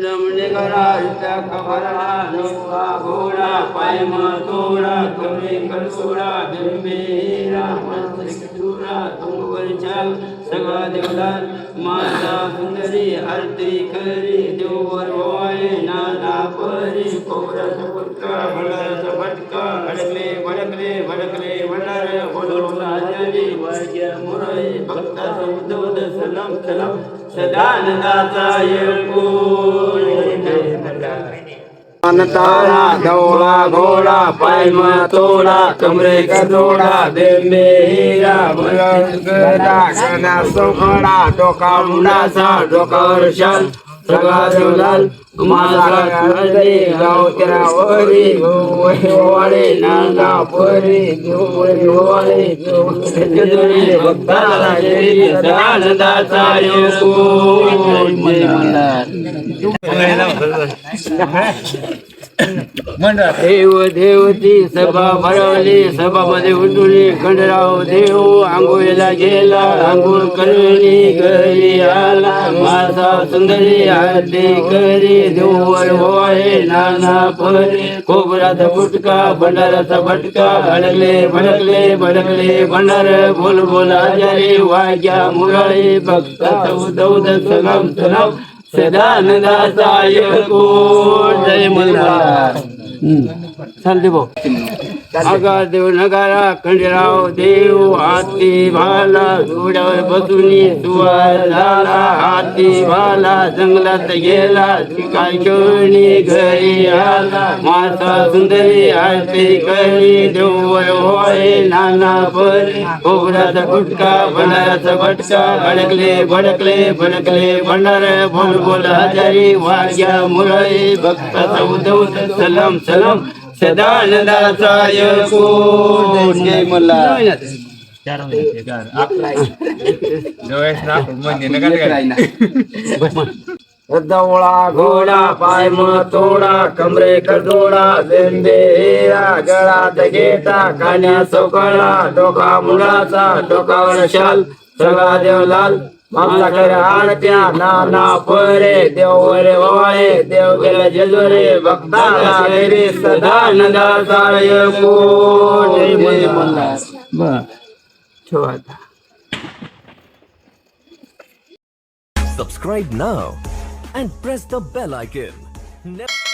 रमणे करा त्या कबरा नोका घोडा पायम तोडा कमरे करसोडा बिंबेरा मस्तूरा तुंगवरच्या सगळा देवदार माता सुंदरी आरती करी देवर वाळे नाना परी कोबराचा पुटका भंडाराचा भटका अडकले भडकले भडकले भंडार बोलवला हजारी वाग्या मुरळी भक्ताचा उद्धवद सलाम सलाम सदानंदाचा येळकोळ तारा गवळा घोडा पायम तोडा कमरे करोडा बेंबे हिरा गदा गदा सोखडा डोका मुंडाचा डोकावर शाल सगळा देवलाल माझा हळदी गाव तेरा वरी वाळे नागा परी वाळे भक्ताला सदानंदाचा देव देवती सभा भरवली सभामध्ये उठवली खंडराव देव आंघोळीला गेला आंघोळ करली घरी आला माझा सुंदरी आरती करी देवर वाळे नाना परी कोबराचा फुटका भंडाराचा भटका अडकले भडकले भडकले भंडार बोल बोल आजारी वाग्या मुरळी भक्ताचा उदौद सलाम सलाम सदानंदाचा येळकोळ जय मल्हार चालते भाऊ आगा देव नगारा खंडराव देव हाती भाला घोड्यावर बसून सुवार झाला हाती भाला जंगलात गेला काय घेऊन घरी आला माता सुंदरी आरती करी देवर होय नाना परी कोबराचा गुटका भंडाराचा भटका अडकले भडकले भडकले भंडार बोल बोल हजारी वाग्या मुरळी भक्ताचा उद्धव सलाम सलाम सदानंदाचा येळकोळ जय मल्हार दवळा घोडा पायम तोडा कमरे कडोडा बेंबे हिरा गळात घेता कान्या सोकळा डोका मुंडाचा डोकावर शाल सगळा देवलाल मामाकडे आरत्या नाना परे देवर वाळे देव गेला जेजुरे भक्ताला रे सदानंदाचा येळकोळ जय मल्हार बर ठेवा आता Subscribe now and press the bell icon.